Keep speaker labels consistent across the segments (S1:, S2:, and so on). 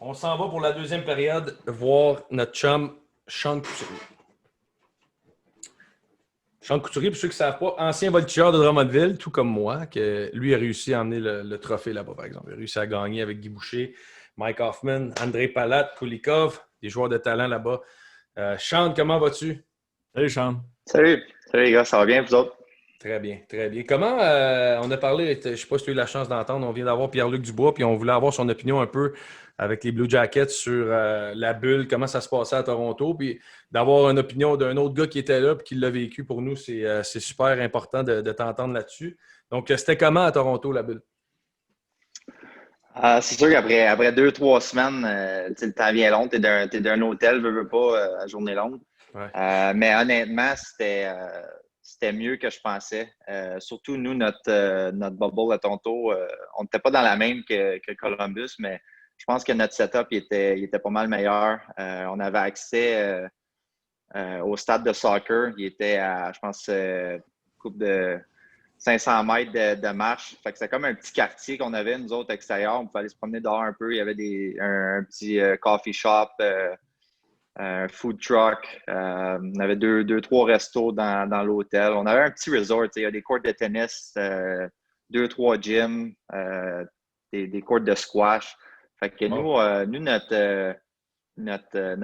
S1: On s'en va pour la deuxième période voir notre chum Sean Couturier. Sean Couturier, pour ceux qui ne savent pas, ancien voltigeur de Drummondville, tout comme moi, que lui a réussi à emmener le trophée là-bas, par exemple. Il a réussi à gagner avec Guy Boucher, Mike Hoffman, André Palat, Kulikov, des joueurs de talent là-bas. Sean, comment vas-tu?
S2: Salut Sean.
S3: Salut, salut les gars, ça va bien vous autres?
S1: Très bien, très bien. Comment on a parlé, je ne sais pas si tu as eu la chance d'entendre, on vient d'avoir Pierre-Luc Dubois, puis on voulait avoir son opinion un peu avec les Blue Jackets sur la bulle, comment ça se passait à Toronto, puis d'avoir une opinion d'un autre gars qui était là et qui l'a vécu pour nous, c'est super important de t'entendre là-dessus. Donc, c'était comment à Toronto, la bulle?
S3: C'est sûr qu'après 2, 3 semaines, le temps vient long, t'es d'un hôtel, veux pas, à journée longue.
S1: Ouais.
S3: Mais honnêtement, c'était mieux que je pensais. Surtout nous, notre bubble à Toronto, on n'était pas dans la même que Columbus, mais je pense que notre setup il était pas mal meilleur. On avait accès au stade de soccer. Il était à, je pense, coupe de 500 mètres de marche. Fait que c'était comme un petit quartier qu'on avait, nous autres, extérieurs. On pouvait aller se promener dehors un peu. Il y avait un petit coffee shop, un food truck. On avait trois restos dans l'hôtel. On avait un petit resort. Il y a des courts de tennis, 2, 3 gyms, des courts de squash. Fait que
S1: Bon,
S3: nous notre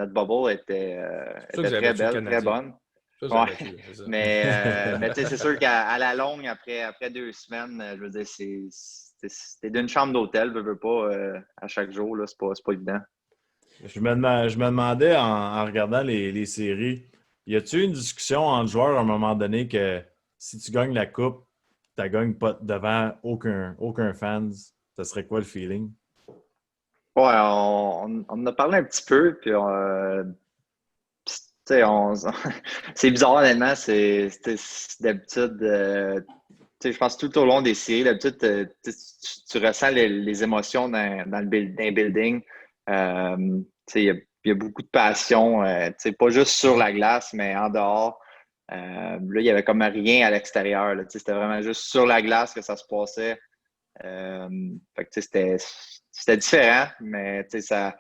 S3: bubble
S1: c'est ça que vous
S3: était
S1: avez
S3: très
S1: battu le
S3: belle, très
S1: Canadien.
S3: bonne.
S1: Ça, vous avez
S3: Ouais.
S1: battu, c'est ça.
S3: Mais tu sais, c'est sûr qu'à la longue, après 2 semaines, je veux dire, c'est d'une chambre d'hôtel, veux pas, à chaque jour, là, c'est pas évident.
S2: Je me demandais en regardant les séries, y a-t-il une discussion entre joueurs à un moment donné que si tu gagnes la coupe, tu la gagnes pas devant aucun fans, ça serait quoi le feeling?
S3: Ouais, on en a parlé un petit peu, puis tu sais, c'est bizarre, honnêtement, c'est d'habitude, tu sais, je pense tout au long des séries, d'habitude, tu ressens les émotions dans le building. Tu sais, il y a beaucoup de passion, tu sais, pas juste sur la glace, mais en dehors. Là, il y avait comme rien à l'extérieur, là. Tu sais, c'était vraiment juste sur la glace que ça se passait. Euh, Fait que, tu sais, c'était différent, mais tu sais,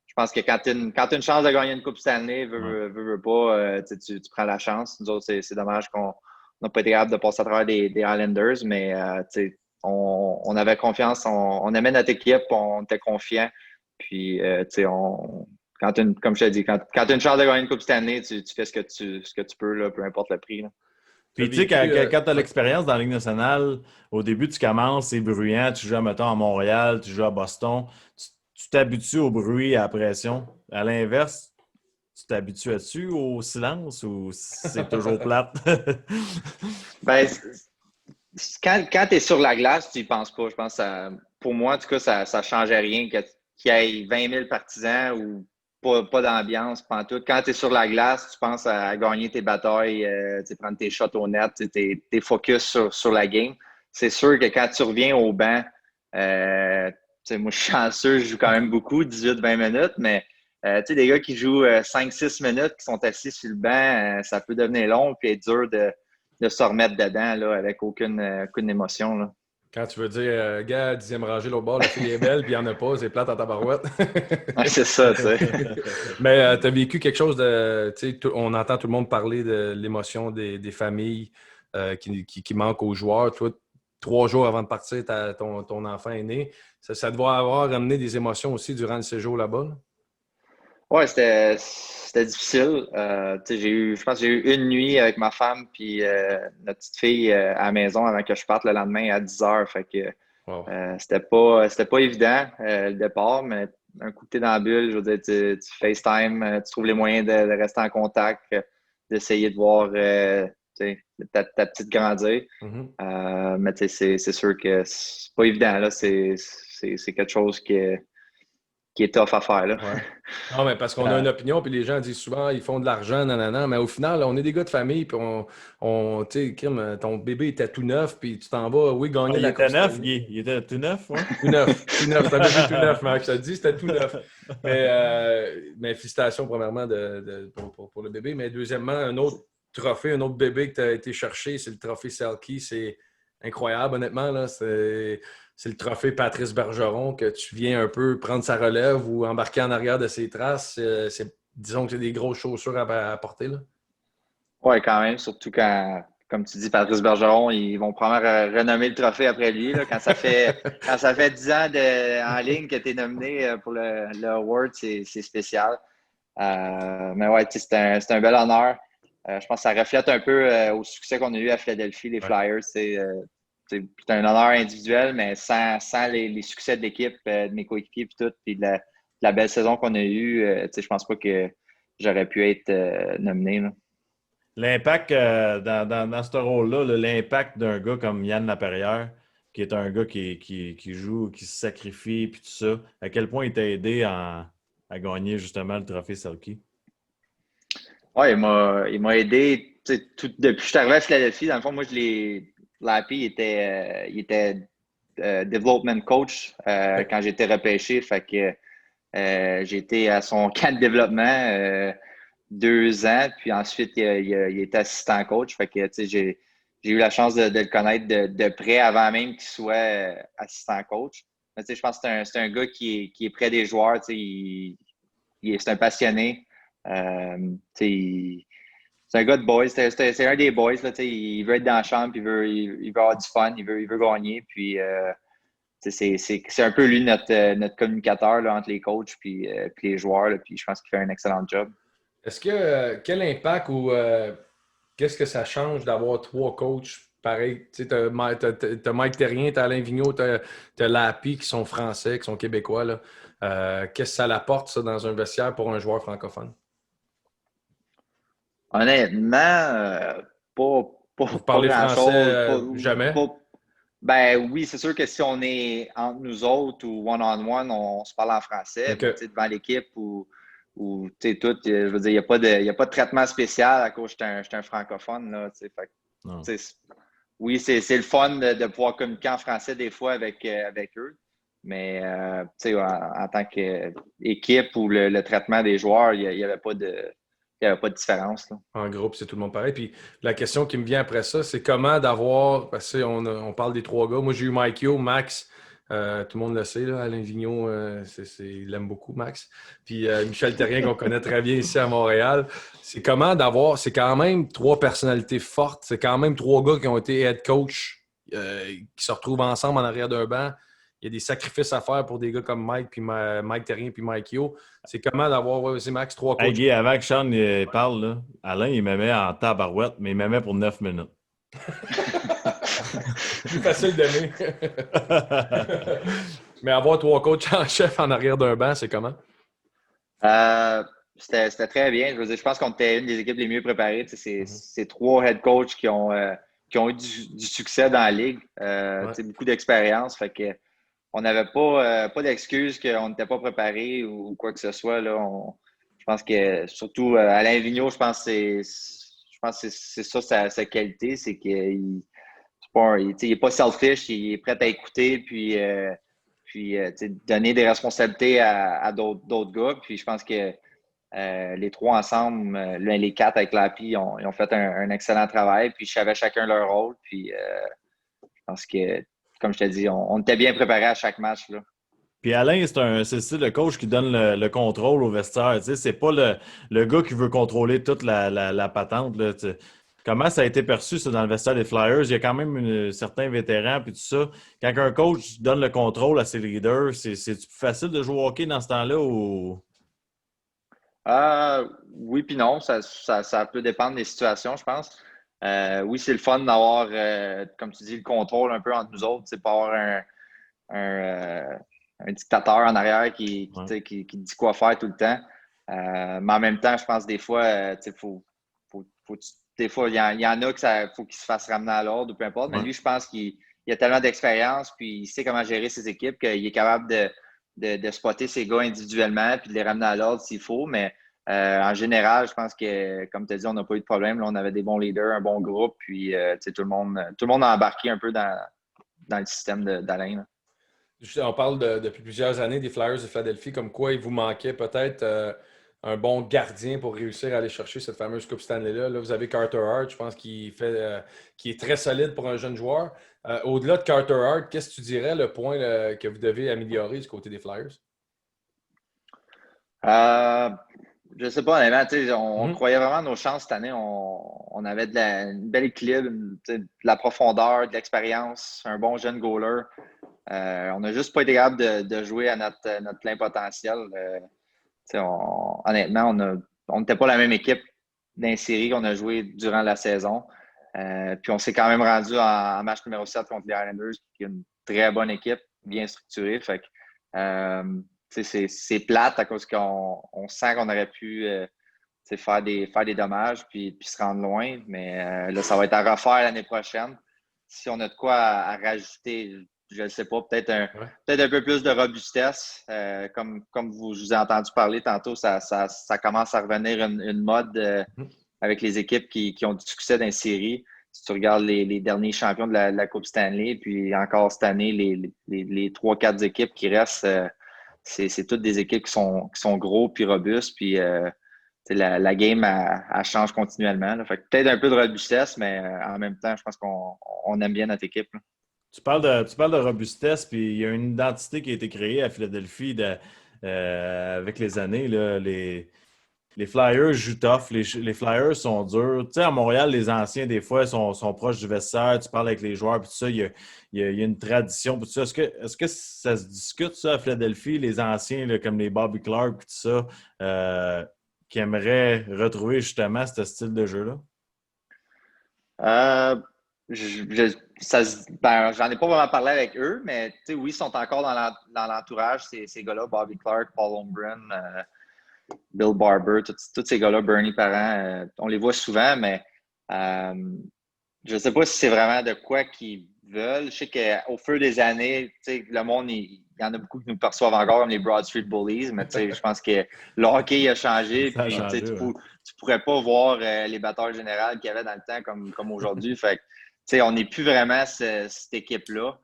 S3: je pense que quand tu as une chance de gagner une Coupe Stanley,
S2: Ouais.
S3: veux pas, tu prends la chance. Nous autres, c'est dommage qu'on n'a pas été capable de passer à travers des Islanders, mais on avait confiance, on aimait notre équipe, on était confiants. Puis, comme je t'ai dit, quand tu as une chance de gagner une Coupe Stanley, tu fais ce que tu peux, là, peu importe le prix, là.
S1: Tu as
S2: Puis tu sais,
S1: vécu.
S2: quand tu as
S1: Ouais.
S2: l'expérience dans la Ligue nationale, au début, tu commences, c'est bruyant, tu joues, mettons, à Montréal, tu joues à Boston, tu t'habitues au bruit, à la pression. À l'inverse, tu t'habitues là-dessus au silence ou c'est toujours plate?
S3: Ben, quand tu es sur la glace, tu y penses pas. Je pense que pour moi, en tout cas, ça ne changeait rien qu'il y ait 20 000 partisans ou pas d'ambiance, pas tout. Quand tu es sur la glace, tu penses à gagner tes batailles, prendre tes shots au net, tu es focus sur la game. C'est sûr que quand tu reviens au banc, euh, moi, je suis chanceux, je joue quand même beaucoup, 18, 20 minutes, mais des gars qui jouent 5, 6 minutes, qui sont assis sur le banc, ça peut devenir long puis être dur de se remettre dedans là, avec aucune émotion. Là.
S1: Quand tu veux dire, gars, 10e rangée, l'autre bord, la fille est belle, puis il n'y en a pas, c'est plate en tabarouette.
S3: Ouais, c'est ça, tu sais.
S1: Mais tu as vécu quelque chose de. Tu sais, on entend tout le monde parler de l'émotion des familles qui manquent aux joueurs. Toi, 3 jours avant de partir, ton enfant est né. Ça doit avoir amené des émotions aussi durant le séjour là-bas, là.
S3: Ouais, c'était difficile. Je pense que j'ai eu une nuit avec ma femme puis notre petite fille à la maison avant que je parte le lendemain à 10 heures. Fait que
S1: Wow.
S3: c'était pas évident le départ, mais un coup de thé dans la bulle, je veux dire, tu FaceTime, tu trouves les moyens de rester en contact, d'essayer de voir tu sais, ta petite grandir.
S1: Mhm.
S3: Mais tu sais, c'est sûr que c'est pas évident, là. C'est quelque chose qui est tough à faire, là.
S1: Ouais. Non, mais parce qu'on a
S3: Euh,
S1: une opinion, puis les gens disent souvent ils font de l'argent, nanana, mais au final, on est des gars de famille, puis tu sais, ton bébé était tout neuf, puis tu t'en vas, oui,
S2: Ah,
S1: gagner
S2: il
S1: la Coupe
S2: était neuf,
S1: Stanley.
S2: Guy. Il était tout neuf, ouais.
S1: Tout neuf, c'est un bébé tout neuf, Max, je te dis, c'était tout neuf. Mais félicitations, premièrement, pour le bébé, mais deuxièmement, un autre trophée, un autre bébé que tu as été chercher, c'est le trophée Selkie, c'est incroyable, honnêtement, là, c'est le trophée Patrice Bergeron, que tu viens un peu prendre sa relève ou embarquer en arrière de ses traces. Disons que c'est des grosses chaussures à porter, là.
S3: Oui, quand même, surtout quand, comme tu dis, Patrice Bergeron, ils vont probablement renommer le trophée après lui. Là, quand ça fait 10 ans en ligne que tu es nominé pour le award, c'est spécial. Mais ouais, c'est un bel honneur. Je pense que ça reflète un peu au succès qu'on a eu à Philadelphie, les Flyers. C'est un honneur individuel, mais sans les succès de l'équipe, de mes coéquipiers et tout, puis de la belle saison qu'on a eue, je pense pas que j'aurais pu être nominé. Là.
S2: L'impact dans ce rôle-là, l'impact d'un gars comme Yann Laperrière, qui est un gars qui joue, qui se sacrifie, puis tout ça, à quel point il t'a aidé à gagner justement le trophée Selke?
S3: Oui, il m'a aidé depuis que je suis arrivé à Philadelphie. Dans le fond, moi, Lappy, il était development coach quand j'étais repêché. Fait que j'ai été à son camp de développement 2 ans, puis ensuite, il était assistant coach. Fait que, j'ai eu la chance de le connaître de près avant même qu'il soit assistant coach. Mais, je pense que c'est un gars qui est près des joueurs. C'est un passionné. C'est un gars de boys. C'est un des boys. Là, il veut être dans la chambre, il veut avoir du fun, il veut gagner. Puis, c'est un peu lui notre communicateur là, entre les coachs puis les joueurs. Là, puis je pense qu'il fait un excellent job.
S1: Est-ce que quel impact ou qu'est-ce que ça change d'avoir 3 coachs pareil? Tu sais, t'as Mike Therrien, t'as Alain Vigneault, t'as Lappy qui sont français, qui sont québécois. Là. Qu'est-ce que ça l'apporte, ça, dans un vestiaire pour un joueur francophone?
S3: Honnêtement,
S1: Vous
S3: pas
S1: parlez français
S3: grand-chose.
S1: jamais?
S3: Ben oui, c'est sûr que si on est entre nous autres ou one-on-one, on se parle en français,
S1: OK.
S3: mais devant l'équipe ou tout, je veux dire, il n'y a pas de traitement spécial à cause que je suis un francophone. Là, fait,
S2: Non.
S3: oui, c'est le fun de pouvoir communiquer en français des fois avec eux, mais en tant qu'équipe ou le traitement des joueurs, il n'y avait pas de différence. Là.
S1: En groupe, c'est tout le monde pareil. Puis la question qui me vient après ça, c'est comment d'avoir. Parce qu'on parle des 3 gars. Moi, j'ai eu Mike Yo, Max. Tout le monde le sait, là, Alain Vigneault, il l'aime beaucoup, Max. Puis Michel Therrien, qu'on connaît très bien ici à Montréal. C'est comment d'avoir. C'est quand même 3 personnalités fortes. C'est quand même 3 gars qui ont été head coach, qui se retrouvent ensemble en arrière d'un banc. Il y a des sacrifices à faire pour des gars comme Mike, puis Mike Therrien, puis Mike Yo. C'est comment d'avoir, c'est Max, 3 coachs.
S2: Hey Guy, avant que Sean parle, là, Alain, il m'aimait en tabarouette, mais il m'aimait pour 9 minutes.
S1: Plus facile d'aimer. Mais avoir 3 coachs en chef en arrière d'un banc, c'est comment?
S3: C'était très bien. Je veux dire, je pense qu'on était une des équipes les mieux préparées. C'est 3 head coachs qui ont eu du succès dans la ligue. Beaucoup d'expérience. Fait que on n'avait pas d'excuses qu'on n'était pas préparé ou quoi que ce soit. Là. Je pense que surtout Alain Vigneault, je pense que c'est ça sa qualité, c'est qu'il n'est pas selfish, il est prêt à écouter puis donner des responsabilités à d'autres gars. Puis je pense que les 3 ensemble, les 4 avec Lappy, ils ont fait un excellent travail. Puis je savais chacun leur rôle. Puis je pense que, comme je t'ai dit, on était bien préparés à chaque match. Là.
S2: Puis Alain, c'est le coach qui donne le contrôle au vestiaire. Tu sais, c'est pas le gars qui veut contrôler toute la patente. Là, tu sais. Comment ça a été perçu, ça, dans le vestiaire des Flyers? Il y a quand même certains vétérans puis tout ça. Quand un coach donne le contrôle à ses leaders, c'est plus facile de jouer au hockey dans ce temps-là ou...
S3: Oui, puis non. Ça peut dépendre des situations, je pense. Oui, c'est le fun d'avoir, comme tu dis, le contrôle un peu entre nous autres. C'est pas avoir un dictateur en arrière qui dit quoi faire tout le temps. Mais en même temps, je pense des fois, des fois, il y en a que faut qu'il se fasse ramener à l'ordre ou peu importe. Mais lui, je pense qu'il a tellement d'expérience puis il sait comment gérer ses équipes qu'il est capable de spotter ses gars individuellement puis de les ramener à l'ordre s'il faut. Mais en général, je pense que, comme tu as dit, on n'a pas eu de problème. Là, on avait des bons leaders, un bon groupe, puis tout le monde a embarqué un peu dans le système d'Alain.
S1: On parle depuis plusieurs années des Flyers de Philadelphie, comme quoi il vous manquait peut-être un bon gardien pour réussir à aller chercher cette fameuse Coupe Stanley-là. Là, vous avez Carter Hart, je pense qu'il est très solide pour un jeune joueur. Au-delà de Carter Hart, qu'est-ce que tu dirais le point que vous devez améliorer du côté des Flyers?
S3: Je sais pas, honnêtement, on
S1: Mhm.
S3: croyait vraiment à nos chances cette année. On avait une belle équilibre, de la profondeur, de l'expérience, un bon jeune goaler. On n'a juste pas été capable de jouer à notre plein potentiel. Honnêtement, on n'était pas la même équipe d'une série qu'on a joué durant la saison. Puis on s'est quand même rendu en match numéro 7 contre les Islanders, qui est une très bonne équipe, bien structurée. Fait que, c'est plate à cause qu'on sent qu'on aurait pu faire des dommages puis se rendre loin. Mais là, ça va être à refaire l'année prochaine. Si on a de quoi à rajouter, je ne sais pas,
S1: Ouais.
S3: peut-être un peu plus de robustesse. Comme je vous ai entendu parler tantôt, ça commence à revenir une mode
S1: Mhm.
S3: avec les équipes qui ont du succès dans les séries. Si tu regardes les derniers champions de la Coupe Stanley, puis encore cette année, les 3-4 équipes qui restent, c'est toutes des équipes qui sont gros puis robustes. Puis la game, elle change continuellement. Là. Fait que peut-être un peu de robustesse, mais en même temps, je pense qu'on aime bien notre équipe. Là.
S2: Tu parles de robustesse, puis il y a une identité qui a été créée à Philadelphie avec les années. Là, les Flyers jouent tough, les Flyers sont durs. Tu sais, à Montréal, les anciens, des fois, sont proches du vestiaire, tu parles avec les joueurs, puis tout ça, il y a une tradition. Puis tout ça. Est-ce que ça se discute, ça, à Philadelphie, les anciens, là, comme les Bobby Clark, puis tout ça, qui aimeraient retrouver justement ce style de jeu-là?
S3: Euh, j'en ai pas vraiment parlé avec eux, mais oui, ils sont encore dans l'entourage, ces gars-là, Bobby Clark, Paul Holmgren, Bill Barber, tous ces gars-là, Bernie Parent, on les voit souvent, mais euh, je ne sais pas si c'est vraiment de quoi qu'ils veulent. Je sais qu'au fur des années, le monde, il y en a beaucoup qui nous perçoivent encore comme les Broad Street Bullies, mais je pense que le hockey a changé,
S2: Ça a
S3: puis
S2: changé, ouais.
S3: tu pourrais pas voir les batteurs généraux qu'il y avait dans le temps comme aujourd'hui. Fait que, on n'est plus vraiment cette équipe-là.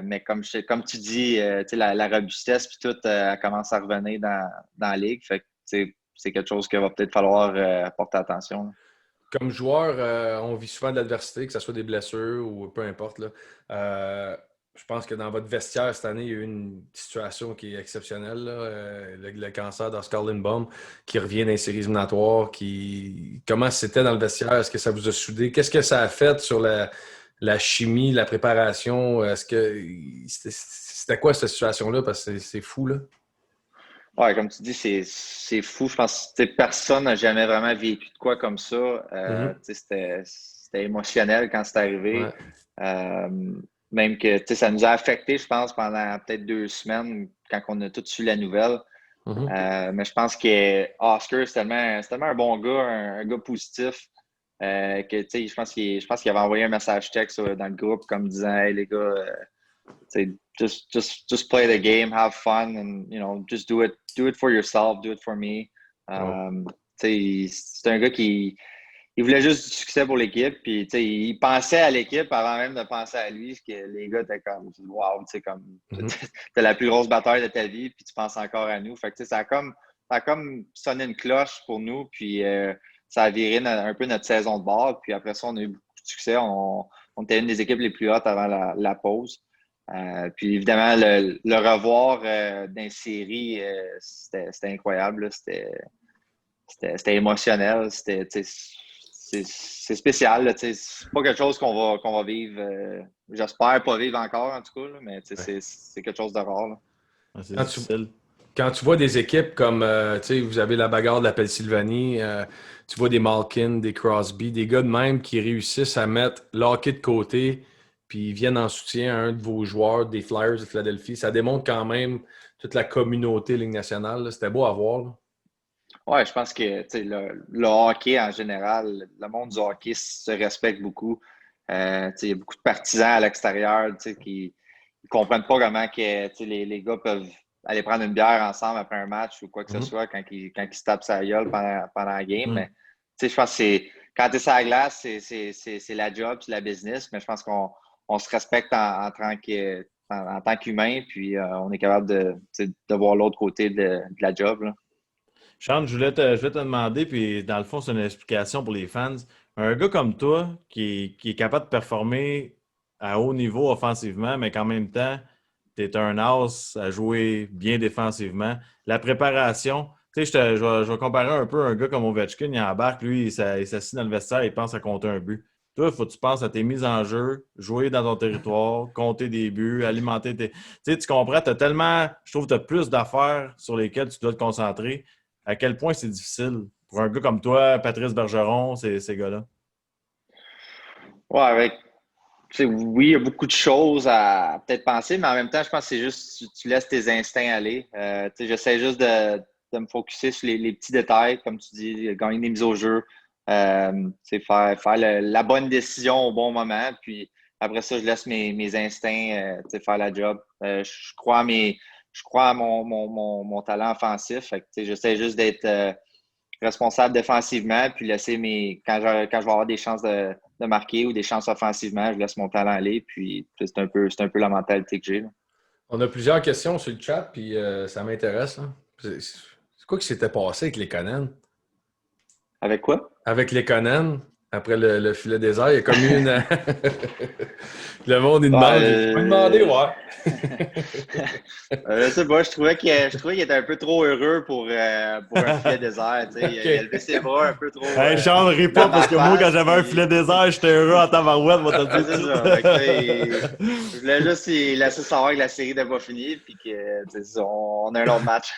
S3: Mais comme tu dis, la robustesse puis tout, elle commence à revenir dans la ligue. Fait que, c'est quelque chose qu'il va peut-être falloir porter attention. Là.
S1: Comme joueur, on vit souvent de l'adversité, que ce soit des blessures ou peu importe. Là. Je pense que dans votre vestiaire cette année, il y a eu une situation qui est exceptionnelle. Là. Le cancer d'Oscar Lindbaum qui revient dans les séries éliminatoires. Comment c'était dans le vestiaire? Est-ce que ça vous a soudé? Qu'est-ce que ça a fait sur la chimie, la préparation? Est-ce que c'était quoi cette situation-là? Parce que c'est fou, là.
S3: Ouais, comme tu dis, c'est fou. Je pense que personne n'a jamais vraiment vécu de quoi comme ça.
S1: Mhm.
S3: C'était émotionnel quand c'est arrivé.
S1: Ouais.
S3: Euh, Même que ça nous a affecté, je pense, pendant peut-être 2 semaines quand on a tous su la nouvelle.
S1: Mhm.
S3: Mais je pense que Oscar, c'est tellement un bon gars, un gars positif. Que je pense qu'il avait envoyé un message texte dans le groupe comme disant Hey les gars, just play the game, have fun, and just do it for yourself, do it for me.
S1: Wow.
S3: C'est un gars qui il voulait juste du succès pour l'équipe, puis il pensait à l'équipe avant même de penser à lui, que les gars étaient comme wow, comme
S1: Mhm.
S3: t'es la plus grosse bataille de ta vie, puis tu penses encore à nous. Fait que ça a comme sonné une cloche pour nous, puis ça a viré un peu notre saison de base, puis après ça, on a eu beaucoup de succès. On était une des équipes les plus hautes avant la pause. Puis évidemment, le revoir dans les séries, c'était incroyable. C'était émotionnel. C'est spécial. C'est pas quelque chose qu'on va vivre. J'espère pas vivre encore, en tout cas, là, mais
S1: Ouais.
S3: c'est quelque chose de rare. Là.
S2: Ouais, c'est
S1: Quand tu,
S2: difficile.
S1: Quand tu vois des équipes comme, tu sais, vous avez la bagarre de la Pennsylvanie, tu vois des Malkin, des Crosby, des gars de même qui réussissent à mettre l'hockey de côté, puis ils viennent en soutien à un de vos joueurs des Flyers de Philadelphie. Ça démontre quand même toute la communauté Ligue nationale. Là. C'était beau à voir. Là.
S3: Ouais, je pense que le hockey en général, le monde du hockey se respecte beaucoup. Il y a beaucoup de partisans à l'extérieur qui ne comprennent pas comment que, les gars peuvent aller prendre une bière ensemble après un match ou quoi que ce
S1: Mhm.
S3: soit quand ils se tapent sa gueule pendant la game.
S1: Mhm.
S3: Mais je pense que quand tu es sur la glace, c'est la job, c'est la business, mais je pense qu'on se respecte en tant qu'humain, puis on est capable de voir l'autre côté de la job. Là.
S2: Charles, je voulais te demander, puis dans le fond, c'est une explication pour les fans. Un gars comme toi, qui est capable de performer à haut niveau offensivement, mais qu'en même temps, tu es un as à jouer bien défensivement. La préparation, tu sais, je vais comparer un peu un gars comme Ovechkin, il embarque, lui, il s'assied dans le vestiaire, il pense à compter un but. Toi, il faut que tu penses à tes mises en jeu, jouer dans ton territoire, compter des buts, alimenter tes. Tu sais, tu comprends, je trouve que tu as plus d'affaires sur lesquelles tu dois te concentrer. À quel point c'est difficile pour un gars comme toi, Patrice Bergeron, ces gars-là?
S3: Ouais, oui, il y a beaucoup de choses à peut-être penser, mais en même temps, je pense que c'est juste tu laisses tes instincts aller. J'essaie juste de me focusser sur les petits détails, comme tu dis, gagner des mises au jeu, faire la bonne décision au bon moment. Puis après ça, je laisse mes instincts faire la job. Je crois à mon talent offensif. Fait que, j'essaie juste d'être responsable défensivement, puis laisser quand je vais avoir des chances de marquer ou des chances offensivement, je laisse mon talent aller, puis c'est un peu la mentalité que j'ai, là.
S1: On a plusieurs questions sur le chat, puis ça m'intéresse, là. C'est quoi qui s'était passé avec les Conan?
S3: Avec quoi?
S1: Avec les Conan, après le filet désert, il y a comme eu une. Le monde, il demande. Je peux demander, ouais.
S3: Je sais pas, je trouvais qu'il était un peu trop heureux pour un filet désert. Tu sais. Il a levé ses bras un peu trop
S2: Hey, Charles, ris pas
S3: dans ma
S2: parce que moi, quand
S3: face.
S2: j'avais un filet désert, j'étais heureux en tabarouette, moi, t'as
S3: Ouais,
S2: dit
S3: c'est
S2: tout.
S3: ça. Fait que, je voulais juste laisser savoir que la série n'était pas finie puis que on a un autre match.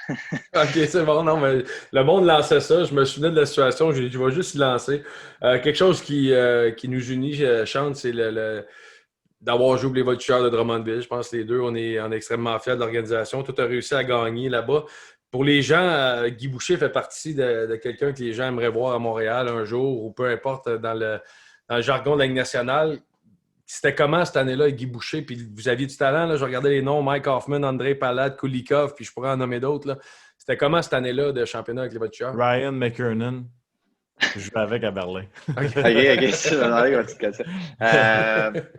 S1: OK, c'est bon. Non, mais le monde lançait ça. Je me souvenais de la situation. Je vais juste y lancer. Quelque chose qui nous unit, Chante, c'est d'avoir joué pour les Voltigeurs de Drummondville. Je pense que les deux, on est extrêmement fiers de l'organisation. Tout a réussi à gagner là-bas. Pour les gens, Guy Boucher fait partie de quelqu'un que les gens aimeraient voir à Montréal un jour, ou peu importe, dans le jargon de la Ligue nationale. C'était comment cette année-là avec Guy Boucher? Puis vous aviez du talent, là. Je regardais les noms, Mike Hoffman, André Palade, Kulikov, puis je pourrais en nommer d'autres, là. C'était comment cette année-là de championnat avec les Voltigeurs?
S2: Ryan McKernan, je jouais avec à Berlin.
S3: OK, c'est ça.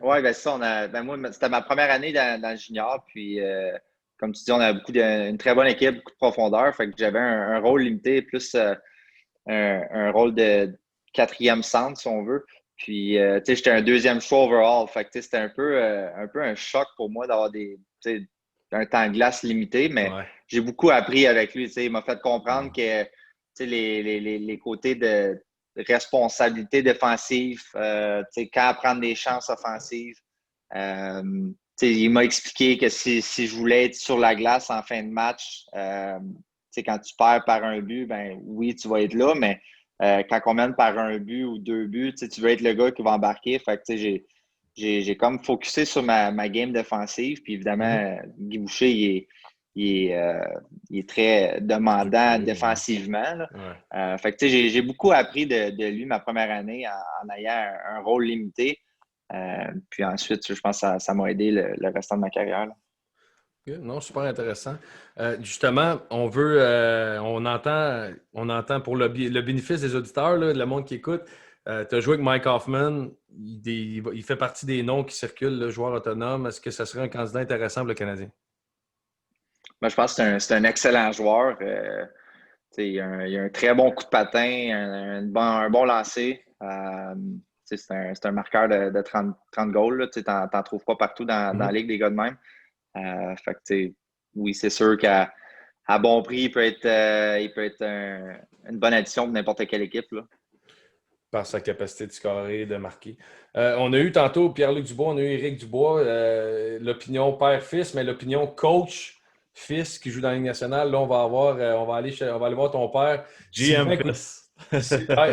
S3: Ouais, ben ça, moi, c'était ma première année dans le junior, puis comme tu dis, on a une très bonne équipe, beaucoup de profondeur, fait que j'avais un rôle limité, plus un rôle de quatrième centre, si on veut. Puis, tu sais, j'étais un deuxième choix overall, fait que tu sais, c'était un peu un choc pour moi d'avoir tu sais, un temps de glace limité, mais
S1: Ouais.
S3: j'ai beaucoup appris avec lui, tu sais, il m'a fait comprendre que tu sais, les côtés de responsabilité défensive, tu sais, quand prendre des chances offensives. Tu sais, il m'a expliqué que si je voulais être sur la glace en fin de match, tu sais, quand tu perds par un but, ben oui, tu vas être là, mais quand on mène par un but ou deux buts, tu sais, tu veux être le gars qui va embarquer. Fait que, tu sais, j'ai comme focusé sur ma game défensive. Puis évidemment, Guy Boucher, il est très demandant défensivement, là.
S1: Ouais.
S3: Fait que, tu sais, j'ai beaucoup appris de lui ma première année en ayant un rôle limité. Puis ensuite, je pense que ça m'a aidé le restant de ma carrière, là.
S1: Good. Non, super intéressant. Justement, on entend pour le bénéfice des auditeurs, là, le monde qui écoute. Tu as joué avec Mike Hoffman. Il fait partie des noms qui circulent, le joueur autonome. Est-ce que ça serait un candidat intéressant pour le Canadien?
S3: Moi, je pense que c'est un excellent joueur. Il a un très bon coup de patin, un bon lancer. C'est un marqueur de 30 goals. Tu n'en trouves pas partout dans la ligue des gars de même. Fait que, oui, c'est sûr qu'à bon prix, il peut être une bonne addition pour n'importe quelle équipe, là.
S1: Par sa capacité de scorer, de marquer. On a eu tantôt Pierre-Luc Dubois, on a eu Éric Dubois, l'opinion père-fils, mais l'opinion coach-fils qui joue dans la Ligue nationale. Là, on va aller voir ton père,
S2: GM
S1: Sylvain
S2: Fils.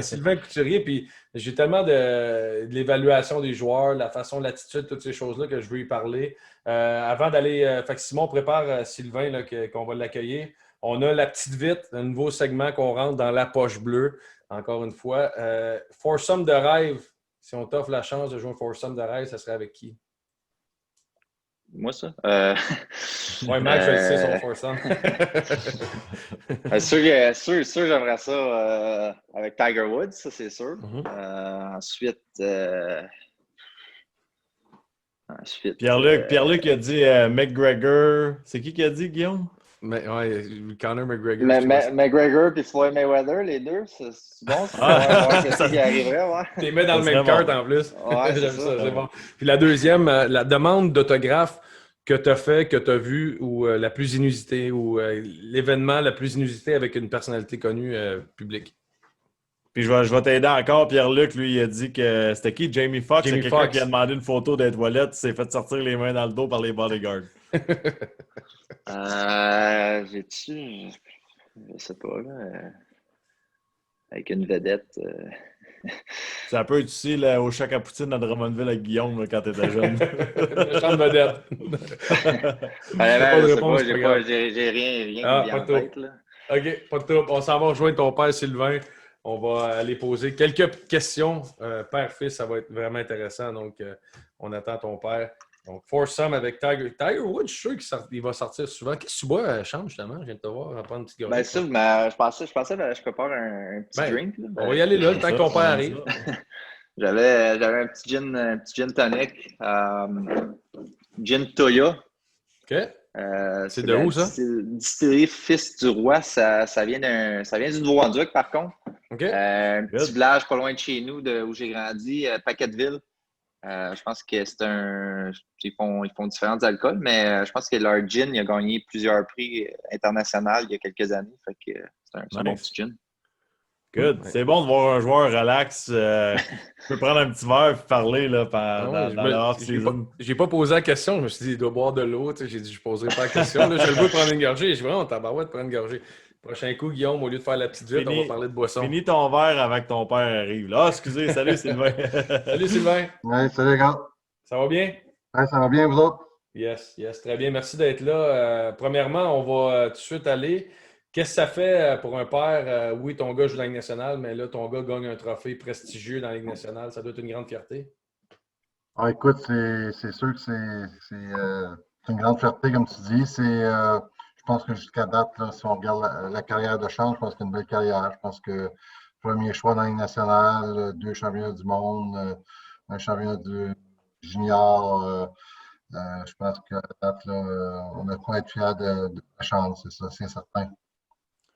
S1: Sylvain Couturier. Puis j'ai tellement de l'évaluation des joueurs, la façon, l'attitude, toutes ces choses-là que je veux y parler. Avant d'aller, fait que Simon prépare Sylvain là, qu'on va l'accueillir. On a la petite vite, un nouveau segment qu'on rentre dans la poche bleue. Encore une fois, foursome de rêve, si on t'offre la chance de jouer un foursome de rêve, ça serait avec qui?
S3: Moi, ça?
S1: Oui, Max, je le sais, son foursome.
S3: Sûr, j'aimerais ça avec Tiger Woods, ça c'est sûr.
S1: Mhm.
S3: Ensuite, Ensuite,
S2: Pierre-Luc a dit McGregor. C'est qui a dit, Guillaume?
S1: Mais, ouais, Conor McGregor. je sais pas si-
S3: McGregor et Floyd Mayweather, les deux, c'est bon? C'est voir qu'est-ce qui arriverait, ouais.
S1: T'es mis dans le
S2: Ça
S1: même
S2: serait
S1: cart
S2: bon.
S1: en plus.
S3: Ouais, c'est
S1: J'aime
S3: ça.
S1: ça, c'est bon. Puis la deuxième, la demande d'autographe que tu as fait, que tu as vu, ou la plus inusitée, ou l'événement la plus inusité avec une personnalité connue publique.
S2: Puis je vais t'aider encore. Pierre-Luc, lui, il a dit que c'était qui? Jamie Foxx.
S1: Jamie
S2: C'est quelqu'un
S1: Foxx.
S2: qui a demandé une photo des toilettes, s'est fait sortir les mains dans le dos par les bodyguards.
S3: J'ai-tu... Je sais pas, là. Avec une vedette.
S2: Ça peut être aussi là, au Choc à Poutine à Drummondville avec Guillaume là, quand t'étais jeune.
S1: Le champ de vedette.
S3: Honnêtement,
S1: de
S3: je sais
S1: réponse,
S3: pas,
S1: c'est pas grave.
S3: j'ai rien qui
S1: Ah,
S3: me vient
S1: pas
S3: en
S1: de
S3: tête, là.
S1: OK, pas de trouble. On s'en va rejoindre ton père, Sylvain. On va aller poser quelques questions. Père-fils, ça va être vraiment intéressant. Donc, on attend ton père. Donc, Foursome avec Tiger. Tiger Woods, je suis sûr qu'il va sortir souvent. Qu'est-ce que tu bois, Chambre, justement? Je viens de te voir, on va prendre une petite gorgée.
S3: Ben, ça, mais je pensais que je prépare un petit
S1: Ben,
S3: drink. Là.
S1: on va y aller là, le temps que ton père arrive.
S3: J'avais un petit gin tonic. Gin Toya.
S1: OK. C'est de
S3: la
S1: où, ça?
S3: Distillerie Fils du Roi. Ça vient du Nouveau-Brunswick, par contre.
S1: OK.
S3: Un
S2: Good.
S3: petit village pas loin de chez nous, où j'ai grandi, Paquetteville. Je pense que ils font différents alcools, mais je pense que leur gin il a gagné plusieurs prix internationaux il y a quelques années. Fait que c'est un bon petit gin.
S2: Good. C'est bon de voir un joueur relax. Tu peux prendre un petit verre et parler là, dans la off-season.
S1: J'ai pas posé la question. Je me suis dit, il doit boire de l'eau. J'ai dit, je poserai pas la question. Là, je le veux prendre une gorgée. Je suis vraiment tabarouette de prendre une gorgée. Prochain coup, Guillaume, au lieu de faire la petite vite, on va parler de boisson.
S2: Finis ton verre avant que ton père arrive. Là, excusez, salut Sylvain.
S1: Salut Sylvain.
S4: Oui, salut les gars.
S1: Ça va bien?
S4: Ouais, ça va bien, vous autres?
S1: Yes, très bien. Merci d'être là. Premièrement, on va tout de suite aller. Qu'est-ce que ça fait pour un père? Oui, ton gars joue dans la Ligue nationale, mais là, ton gars gagne un trophée prestigieux dans la Ligue nationale. Ça doit être une grande fierté.
S4: Ah, écoute, c'est sûr que c'est une grande fierté, comme tu dis. Je pense que jusqu'à date, là, si on regarde la carrière de Champ, je pense que c'est une belle carrière. Je pense que premier choix dans la Ligue nationale, 2 championnats du monde, un championnat du junior. Je pense qu'à date, là, on a quoi être fiers de la chance, c'est ça, c'est certain.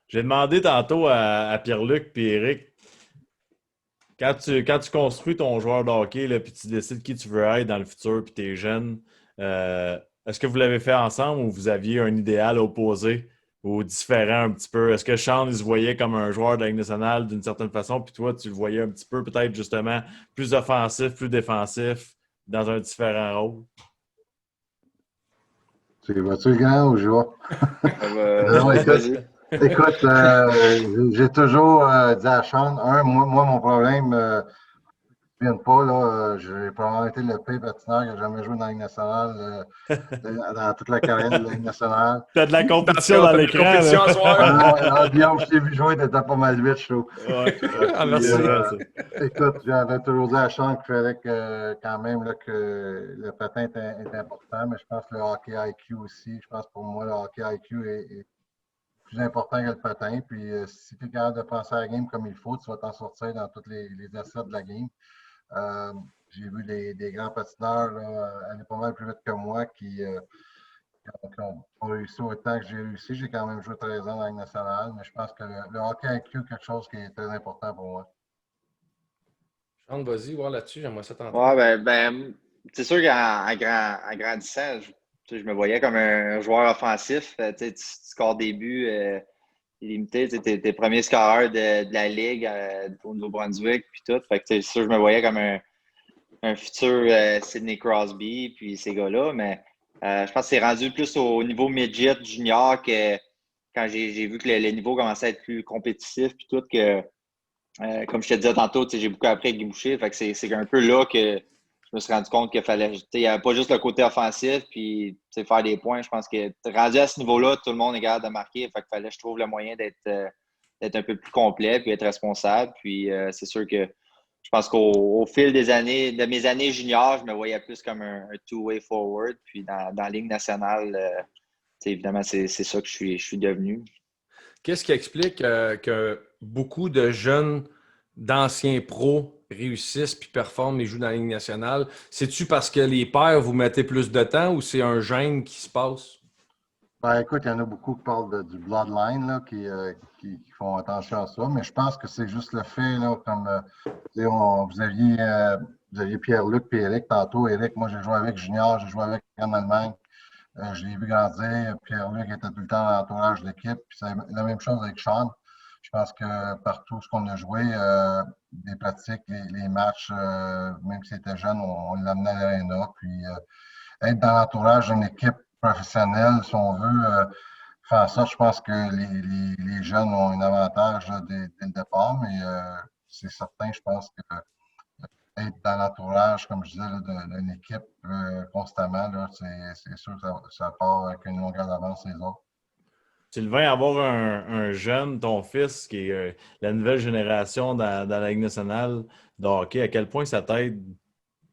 S2: J'ai demandé tantôt à Pierre-Luc et Eric, quand tu construis ton joueur de hockey et tu décides qui tu veux être dans le futur puis tu es jeune, est-ce que vous l'avez fait ensemble ou vous aviez un idéal opposé ou différent un petit peu? Est-ce que Sean, il se voyait comme un joueur de la Ligue nationale d'une certaine façon puis toi, tu le voyais un petit peu peut-être justement plus offensif, plus défensif, dans un différent rôle?
S4: Tu vas-tu le grand ou je vois? Non,
S3: Vas-y.
S4: écoute, j'ai toujours dit à Sean, moi mon problème, je ne viens pas, là, j'ai probablement été le pire patineur qui a jamais joué dans la Ligue nationale, dans toute la carrière de la Ligue nationale.
S2: T'as de la compétition dans l'écran.
S1: Compétition à soir.
S4: Guillaume, je t'ai vu jouer, t'étais pas mal vite, je trouve.
S2: Ouais.
S4: Merci. Écoute, j'avais toujours dit à Sean qu'il fallait quand même là, que le patin est important, mais je pense que le hockey IQ aussi. Je pense pour moi, le hockey IQ est plus important que le patin. Puis si tu es capable de penser à la game comme il faut, tu vas t'en sortir dans tous les assets de la game. J'ai vu des grands patineurs aller pas mal plus vite que moi qui n'ont pas réussi autant que j'ai réussi. J'ai quand même joué 13 ans dans la Ligue nationale, mais je pense que le hockey IQ est quelque chose qui est très important pour moi.
S1: Sean, vas-y, voir là-dessus, j'aimerais ça t'entendre.
S3: Ouais, ben, c'est sûr qu'en grandissant, je me voyais comme un joueur offensif. Tu scores des buts illimités. Tu es premier scoreur de la Ligue au Nouveau-Brunswick, puis tout. Fait que c'est sûr, je me voyais comme un futur Sidney Crosby, puis ces gars-là. Mais je pense que c'est rendu plus au niveau midget, junior, que quand j'ai vu que le niveau commençait à être plus compétitif, puis tout, que comme je te disais tantôt, j'ai beaucoup appris avec Guy Boucher. Fait que c'est un peu là que je me suis rendu compte qu'il fallait. Il n'y avait pas juste le côté offensif, puis faire des points. Je pense que rendu à ce niveau-là, tout le monde est capable de marquer. Fait qu'il fallait que je trouve le moyen d'être un peu plus complet, puis être responsable. Puis c'est sûr que je pense qu'au fil des années, de mes années juniors, je me voyais plus comme un two-way forward. Puis dans la Ligue nationale, évidemment, c'est ça que je suis devenu.
S1: Qu'est-ce qui explique que beaucoup de jeunes, d'anciens pros, réussissent puis performent et jouent dans la Ligue nationale? C'est-tu parce que les pairs, vous mettez plus de temps ou c'est un gène qui se passe?
S4: Ben, écoute, il y en a beaucoup qui parlent du bloodline, là, qui font attention à ça, mais je pense que c'est juste le fait, là, comme tu sais, vous aviez Pierre-Luc et Éric tantôt. Éric, moi, j'ai joué avec Junior, j'ai joué avec en Allemagne. Je l'ai vu grandir. Pierre-Luc était tout le temps dans l'entourage de l'équipe. Puis c'est la même chose avec Sean. Je pense que partout ce qu'on a joué, les pratiques, les matchs, même s'il était jeune, on l'amenait à l'aréna. Puis être dans l'entourage d'une équipe professionnelle, si on veut, faire ça, je pense que les jeunes ont un avantage là, dès le départ, mais c'est certain, je pense que être dans l'entourage, comme je disais, d'une équipe constamment, là, c'est sûr que ça part avec une longueur d'avance les autres.
S2: Sylvain, avoir un jeune, ton fils, qui est la nouvelle génération dans la Ligue nationale de hockey, à quel point ça t'aide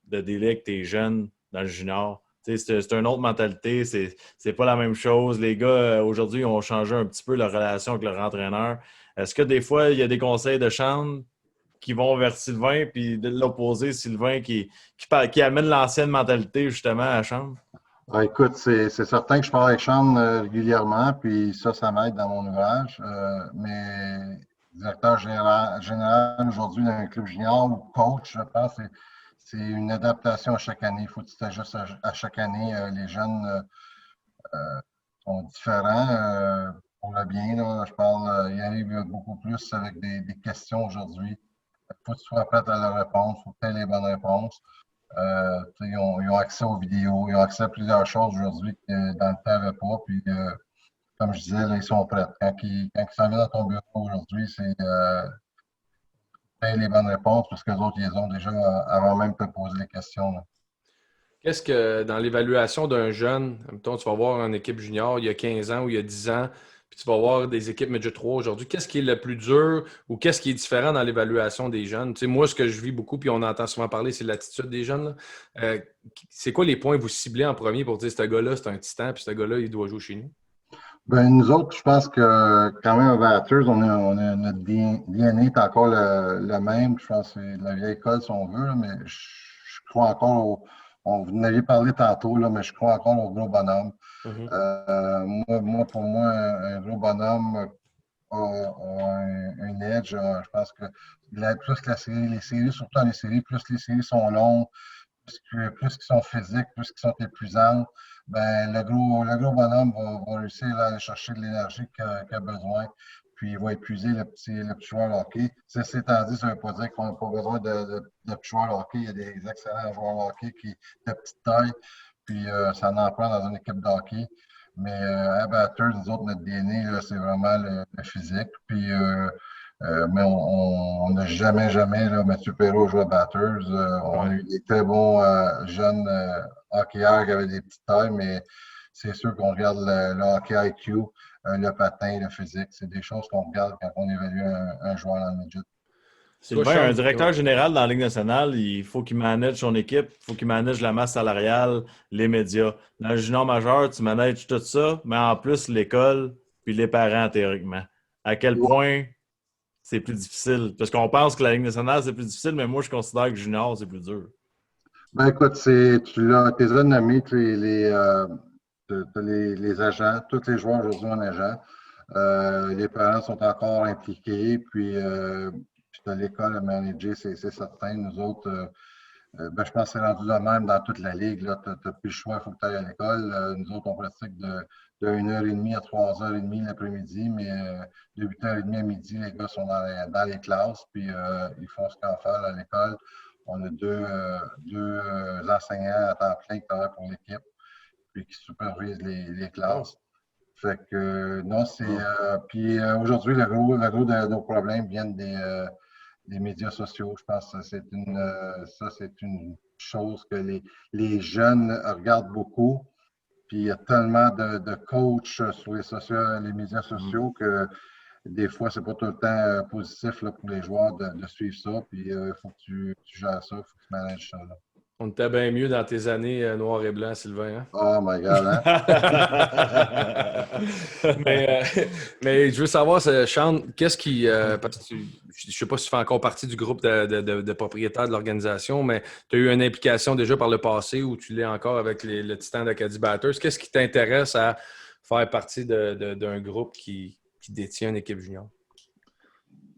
S2: de délai avec tes jeunes dans le junior? C'est une autre mentalité, c'est pas la même chose. Les gars, aujourd'hui, ont changé un petit peu leur relation avec leur entraîneur. Est-ce que des fois, il y a des conseils de chambre qui vont vers Sylvain, puis de l'opposé, Sylvain qui amène l'ancienne mentalité justement à la chambre?
S4: Ah, écoute, c'est certain que je parle avec Sean régulièrement, puis ça m'aide dans mon ouvrage. Mais directeur général aujourd'hui d'un club junior ou coach, je pense, c'est une adaptation à chaque année. Il faut que tu t'ajustes à chaque année. Les jeunes sont différents pour le bien. Là. Je parle, ils arrivent beaucoup plus avec des questions aujourd'hui. Il faut que tu sois prêt à leur répondre, il faut que tu aies les bonnes réponses. Ils ont accès aux vidéos, ils ont accès à plusieurs choses aujourd'hui que dans le temps, ils n'avaient pas. Puis, comme je disais, là, ils sont prêts. Quand ils s'en viennent dans ton bureau aujourd'hui, c'est les bonnes réponses parce que les autres, ils les ont déjà avant même de te poser les questions. Là.
S1: Qu'est-ce que dans l'évaluation d'un jeune, mettons, tu vas voir une équipe junior il y a 15 ans ou il y a 10 ans, puis tu vas voir des équipes Midget 3 aujourd'hui, qu'est-ce qui est le plus dur ou qu'est-ce qui est différent dans l'évaluation des jeunes? Tu sais, moi, ce que je vis beaucoup, puis on entend souvent parler, c'est l'attitude des jeunes. Là. C'est quoi les points que vous ciblez en premier pour dire ce gars-là, c'est un titan, puis ce gars-là, il doit jouer chez nous?
S4: Ben, nous autres, je pense que quand même, à Batters, notre DNA est encore le même. Je pense que c'est de la vieille école, si on veut, là, mais je crois encore vous en aviez parlé tantôt, là, mais je crois encore au gros bonhomme.
S1: Mhm.
S4: Pour moi, un gros bonhomme a un edge. Je pense que plus que les séries, surtout dans les séries, plus les séries sont longues, plus qu'ils sont physiques, plus qu'ils sont épuisants, ben, le gros bonhomme va réussir à aller chercher de l'énergie qu'il a besoin, puis il va épuiser le petit joueur de hockey. Ceci étant dit, ça ne veut pas dire qu'on n'a pas besoin de petits joueurs de hockey. Il y a des excellents joueurs de hockey de petite taille, puis ça en prend dans une équipe de hockey. Mais à Batters, nous autres, notre DNA, c'est vraiment le physique. Puis, mais on n'a jamais, là, Mathieu Perrault joue à Batters. On a eu des très bons jeunes hockeyeurs qui avaient des petites tailles, mais c'est sûr qu'on regarde le hockey IQ, le patin, le physique. C'est des choses qu'on regarde quand on évalue un joueur dans le midget.
S2: Sylvain, un directeur général dans la Ligue nationale, il faut qu'il manage son équipe, il faut qu'il manage la masse salariale, les médias. Dans le junior majeur, tu manages tout ça, mais en plus l'école puis les parents théoriquement. À quel point c'est plus difficile? Parce qu'on pense que la Ligue nationale, c'est plus difficile, mais moi, je considère que junior, c'est plus dur.
S4: Ben écoute, tu les as nommés, les agents, tous les joueurs aujourd'hui ont un agent. Les parents sont encore impliqués, puis tu as l'école à manager, c'est certain. Nous autres, ben, je pense que c'est rendu de même dans toute la ligue. Tu n'as plus le choix, il faut que tu ailles à l'école. Nous autres, on pratique de 1h30 à 3h30 l'après-midi, mais de 8h30 à midi, les gars sont dans les classes, puis ils font ce qu'ils ont à faire à l'école. On a deux enseignants à temps plein qui travaillent pour l'équipe, puis qui supervisent les classes. Fait que non, c'est. Puis aujourd'hui, le gros de nos problèmes viennent des médias sociaux. Je pense que c'est une chose que les jeunes regardent beaucoup. Puis il y a tellement de coachs sur les médias sociaux que des fois, c'est pas tout le temps positif là, pour les joueurs de suivre ça. Puis il faut que tu gères ça, il faut que tu manages ça. Là.
S1: On était bien mieux dans tes années noir et blanc, Sylvain. Hein?
S4: Oh my God, hein?
S1: mais je veux savoir, Sean, qu'est-ce qui. Parce que je ne sais pas si tu fais encore partie du groupe de propriétaires de l'organisation, mais tu as eu une implication déjà par le passé ou tu l'es encore avec le Titan d'Acadie Batters. Qu'est-ce qui t'intéresse à faire partie d'un groupe qui détient une équipe junior?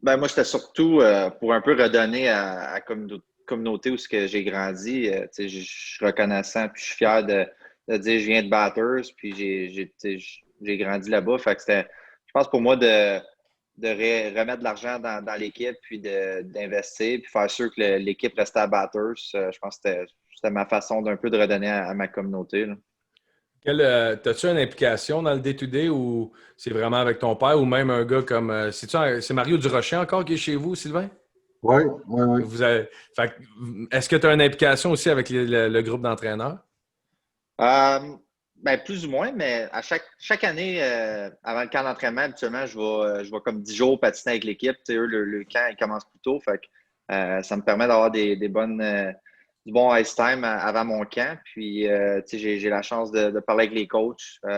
S3: Ben, moi, j'étais surtout pour un peu redonner à la communauté où j'ai grandi. Je suis reconnaissant puis je suis fier de dire que je viens de Batters puis j'ai grandi là-bas. Fait que je pense pour moi de remettre de l'argent dans l'équipe puis d'investir puis faire sûr que l'équipe restait à Batters. Je pense que c'était ma façon d'un peu de redonner à ma communauté, là.
S1: T'as-tu une implication dans le day-to-day ou c'est vraiment avec ton père ou même un gars comme. C'est Mario Durocher encore qui est chez vous, Sylvain?
S4: Oui, oui, oui.
S1: Est-ce que tu as une implication aussi avec le groupe d'entraîneurs?
S3: Ben, plus ou moins, mais à chaque année, avant le camp d'entraînement, habituellement, je vais comme 10 jours patiner avec l'équipe. Tu sais, eux, le camp, il commence plus tôt. Fait que, ça me permet d'avoir du bon ice time avant mon camp. Puis, tu sais, j'ai la chance de parler avec les coachs. Tu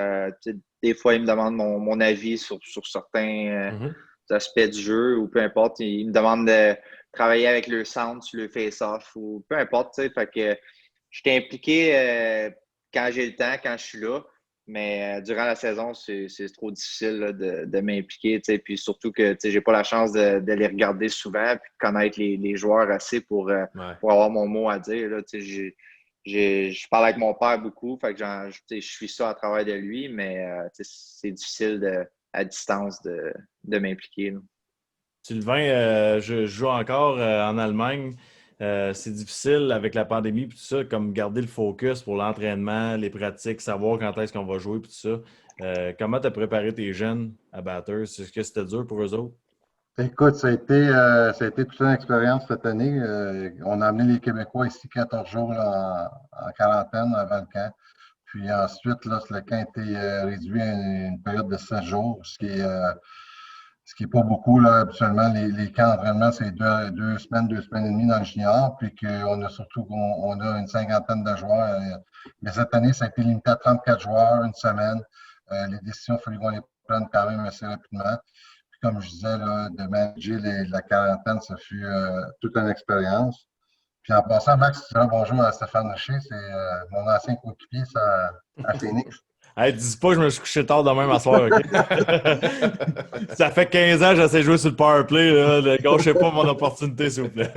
S3: sais, des fois, ils me demandent mon avis sur certains aspects du jeu ou peu importe. Ils me demandent de travailler avec le sound sur le face-off ou peu importe. Tu sais, fait que je suis impliqué quand j'ai le temps, quand je suis là. Mais durant la saison, c'est trop difficile là, de m'impliquer. Puis surtout que je n'ai pas la chance de les regarder souvent et de connaître les joueurs assez pour avoir mon mot à dire. Là, je parle avec mon père beaucoup, fait que je suis ça à travers de lui, mais c'est difficile à distance de m'impliquer, là.
S2: Sylvain, je joue encore en Allemagne. C'est difficile avec la pandémie et tout ça, comme garder le focus pour l'entraînement, les pratiques, savoir quand est-ce qu'on va jouer et tout ça. Comment tu as préparé tes jeunes à Batters? Est-ce que c'était dur pour eux autres?
S4: Écoute, ça a été toute une expérience cette année. On a amené les Québécois ici 14 jours là, en quarantaine avant le camp. Puis ensuite, là, le camp a été réduit à une période de 7 jours, ce qui est pas beaucoup. Là, habituellement, les camps d'entraînement, c'est 2 semaines et demie dans le junior. Puis qu'on a surtout on a une cinquantaine de joueurs. Mais cette année, ça a été limité à 34 joueurs, une semaine. Les décisions, il fallait qu'on les prenne quand même assez rapidement. Comme je disais, là, de manager la quarantaine, ça fut toute une expérience. Puis en passant, Max, tu diras bonjour à Stéphane Richer, c'est mon ancien coéquipier à Phoenix.
S2: Hey, dis pas que je me suis couché tard demain à soir, OK? Ça fait 15 ans que j'essaie de jouer sur le powerplay. Gâchez pas mon opportunité, s'il vous plaît.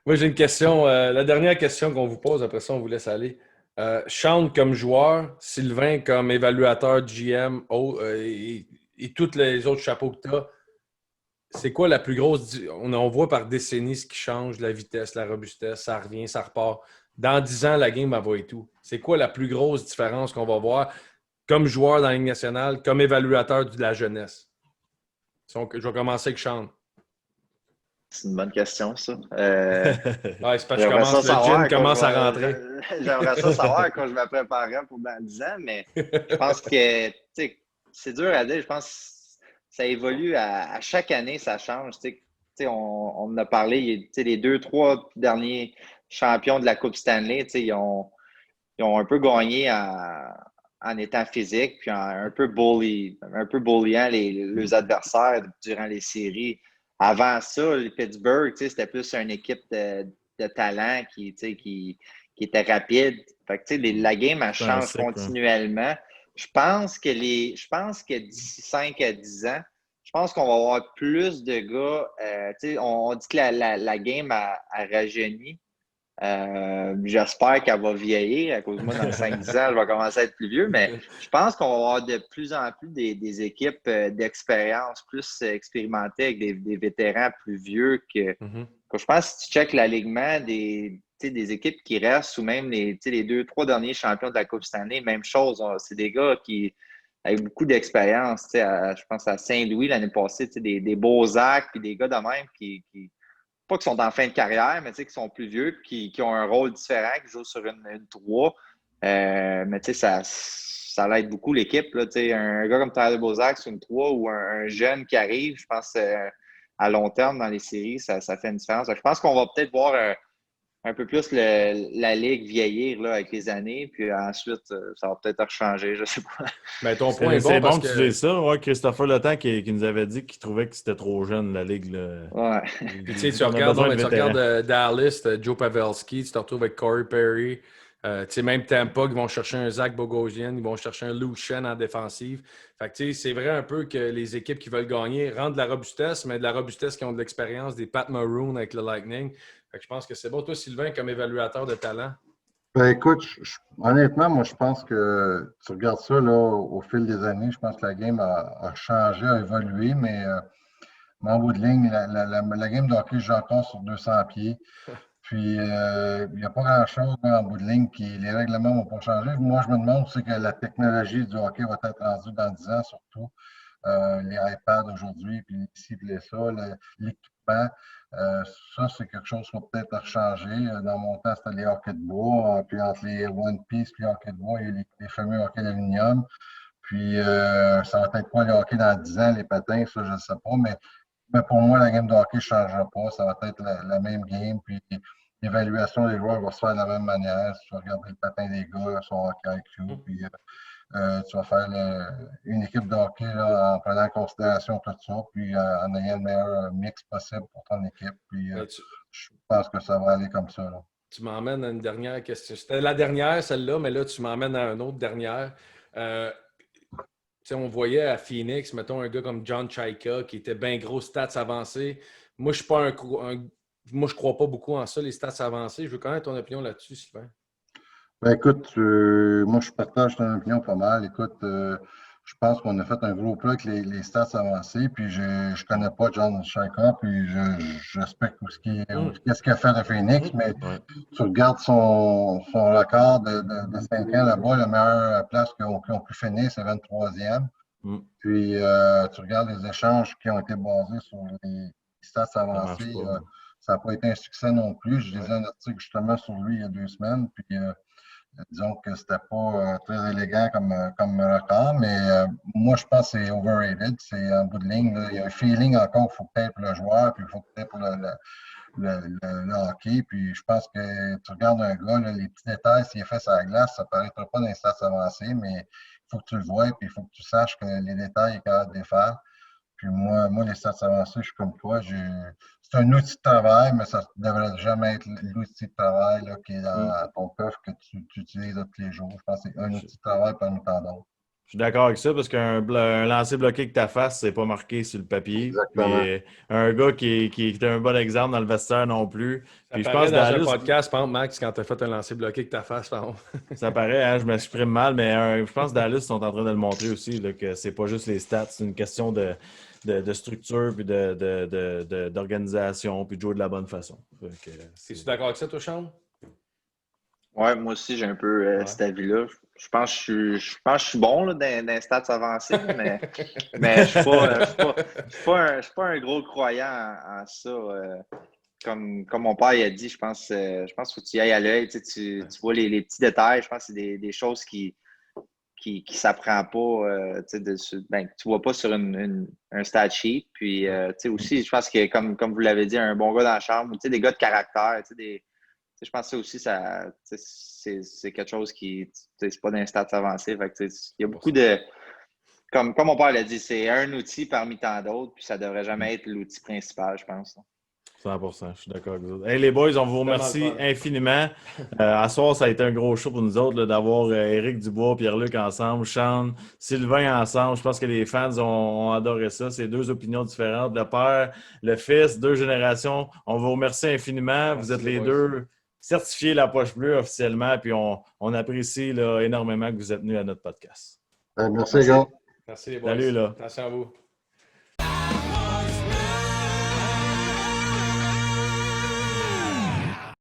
S1: Moi, j'ai une question. La dernière question qu'on vous pose, après ça, on vous laisse aller. Sean comme joueur, Sylvain comme évaluateur, GM, et tous les autres chapeaux que tu as, c'est quoi la plus grosse... On voit par décennie ce qui change, la vitesse, la robustesse, ça revient, ça repart. Dans 10 ans, la game, elle va et tout. C'est quoi la plus grosse différence qu'on va voir comme joueur dans la Ligue nationale, comme évaluateur de la jeunesse? Donc, je vais commencer avec Sean.
S3: C'est une bonne question, ça.
S1: C'est parce que le gym commence à rentrer.
S3: J'aimerais ça savoir quand je me préparais pour dans 10 ans, mais je pense que c'est dur à dire. Je pense que ça évolue à chaque année, ça change. On en a parlé, les 2-3 derniers champions de la Coupe Stanley, ils ont un peu gagné en étant physique, puis un peu bullyant leurs adversaires durant les séries. Avant ça, les Pittsburgh, c'était plus une équipe de talent qui était rapide. Fait que, la game, elle change continuellement. Je pense que d'ici 5 à 10 ans, je pense qu'on va avoir plus de gars. On dit que la game a rajeuni. J'espère qu'elle va vieillir à cause de moi, dans 5-10 ans, je vais commencer à être plus vieux, mais je pense qu'on va avoir de plus en plus des équipes d'expérience plus expérimentées avec des vétérans plus vieux que je pense que si tu checkes l'alignement des équipes qui restent ou même les 2-3 derniers champions de la Coupe Stanley, même chose, c'est des gars qui avec beaucoup d'expérience. Je pense à Saint-Louis l'année passée, des Beaux-Arts puis des gars de même qui pas qui sont en fin de carrière, mais qui sont plus vieux, qui ont un rôle différent, qui jouent sur une 3. Mais ça l'aide beaucoup l'équipe. Un gars comme Tyler Bozak sur une 3 ou un jeune qui arrive, je pense à long terme dans les séries, ça fait une différence. Je pense qu'on va peut-être voir un peu plus la ligue vieillir là, avec les années, puis ensuite, ça va peut-être rechanger, je sais pas.
S1: Mais ton point est
S2: C'est
S1: bon parce
S2: bon que tu
S1: que.
S2: dises ça. Ouais, Christopher Le Temps qui nous avait dit qu'il trouvait que c'était trop jeune, la Ligue. Là.
S3: Ouais.
S1: Puis,
S2: Il
S1: tu sais,
S2: dit
S1: tu
S2: qu'on a
S1: regardes, non,
S2: besoin
S1: mais
S2: de
S1: tu
S2: vétérans.
S1: regardes Dallas, t'as Joe Pavelski, tu te retrouves avec Corey Perry. Tu sais, même Tampa, ils vont chercher un Zach Bogosian, ils vont chercher un Luke Shen en défensive. Fait que, tu sais, c'est vrai un peu que les équipes qui veulent gagner rendent de la robustesse, mais de la robustesse qui ont de l'expérience, des Pat Maroon avec le Lightning. Fait que je pense que c'est bon. Toi, Sylvain, comme évaluateur de talent.
S4: Ben, écoute, honnêtement, moi, je pense que tu regardes ça là, au fil des années, je pense que la game a changé, a évolué, mais en bout de ligne, la game de hockey joue encore sur 200 pieds. Puis, il n'y a pas grand-chose là, en bout de ligne les règlements vont pas changer. Moi, je me demande, c'est que la technologie du hockey va être rendue dans 10 ans, surtout. Les iPads aujourd'hui, puis ci, puis ça, l'équipement. Euh, Ça, c'est quelque chose qui va peut-être changer. Dans mon temps, c'était les hockey de bois. Puis entre les One Piece et les hockey de bois, il y a les fameux hockey d'aluminium. Puis ça va être quoi les hockey dans 10 ans, les patins, ça, je ne sais pas. Mais pour moi, la game de hockey ne changera pas. Ça va être la même game. Puis l'évaluation des joueurs va se faire de la même manière. Si tu regardes le patin des gars, son hockey IQ, puis tu vas faire une équipe de hockey là, en prenant en considération tout ça, puis en ayant le meilleur mix possible pour ton équipe. Puis
S1: Ben,
S4: je pense que ça va aller comme ça. Là.
S1: tu m'emmènes à une dernière question. C'était la dernière, celle-là, mais là, tu m'emmènes à une autre dernière. Tu sais, on voyait à Phoenix, mettons, un gars comme John Chaika qui était bien gros stats avancés. Moi, je suis pas moi, je crois pas beaucoup en ça, les stats avancés. Je veux quand même ton opinion là-dessus, Sylvain.
S4: Ben, écoute, moi je partage ton opinion pas mal. Écoute, je pense qu'on a fait un gros plat avec les stats avancées, puis je ne connais pas John Shaika, puis je respecte qu'est-ce qu'il a fait de Phoenix, mais
S2: Ouais.
S4: tu regardes son record de 5 ans là-bas, la meilleure place qu'ils ont pu finir, c'est 23e.
S2: Mm.
S4: Puis tu regardes les échanges qui ont été basés sur les stats
S2: Ça marche
S4: avancées,
S2: pas.
S4: ça n'a pas été un succès non plus. Je lisais
S2: Ouais.
S4: un article justement sur lui il y a 2 semaines, puis disons que c'était pas très élégant comme record, mais moi, je pense que c'est overrated. C'est en bout de ligne, là, il y a un feeling encore qu'il faut peut-être pour le joueur, puis il faut peut-être pour le hockey. Puis je pense que tu regardes un gars, là, les petits détails, s'il est fait sur la glace, ça ne paraîtra pas dans les stats avancés, mais il faut que tu le vois, puis il faut que tu saches que les détails, il est capable de les faire. Puis moi, les stats avancés, je suis comme toi. C'est un outil de travail, mais ça ne devrait jamais être l'outil de travail là, qui est
S2: Mm.
S4: dans ton coffre que tu utilises là, tous les jours. Je pense que c'est un
S2: Je
S4: outil de travail parmi tant d'autres.
S2: je suis d'accord avec ça parce un lancer bloqué que ta face, c'est pas marqué sur le papier.
S4: Exactement.
S2: Puis un gars qui est un bon exemple dans le vestiaire non plus.
S1: Ça
S2: Puis je
S1: paraît
S2: pense
S1: dans un
S2: Dallas,
S1: podcast, par exemple, Max, quand tu as fait un lancer bloqué que ta face, par exemple.
S2: ça paraît, hein, je m'exprime mal, mais je pense que Dallas sont en train de le montrer aussi, là, que c'est pas juste les stats, c'est une question de structure, puis d'organisation, puis de jouer de la bonne façon.
S1: Es-tu d'accord avec ça, toi, Sean?
S3: Ouais, moi aussi, j'ai un peu
S1: Ouais.
S3: cet avis-là. Je pense que je suis bon là, dans les stats avancés, mais je ne suis pas un gros croyant en ça. Comme mon père il a dit, je pense qu'il faut que tu y ailles à l'œil. Tu vois les petits détails. Je pense que c'est des choses qui s'apprend pas, que tu vois pas sur un stat sheet. Puis, aussi, je pense que, comme vous l'avez dit, un bon gars dans la chambre, ou des gars de caractère, je pense que ça aussi, c'est quelque chose qui, c'est pas dans les stats avancés. Fait que, il y a beaucoup de, comme mon père l'a dit, c'est un outil parmi tant d'autres, puis ça devrait jamais être l'outil principal, je pense.
S2: 100%, je suis d'accord avec vous. Hey, les boys, on vous remercie
S1: Vraiment le fun.
S2: infiniment. À soir, ça a été un gros show pour nous autres là, d'avoir Éric Dubois, Pierre-Luc ensemble, Sean, Sylvain ensemble. Je pense que les fans ont adoré ça. C'est deux opinions différentes. Le père, le fils, deux générations. On vous remercie infiniment.
S1: Merci,
S2: vous êtes
S1: les
S2: les
S1: boys.
S2: deux certifiés La Poche Bleue officiellement. Puis on apprécie là, énormément que vous êtes venus à notre podcast.
S4: Merci, les gars.
S1: Merci, les boys.
S2: Salut, là.
S1: Attention à vous.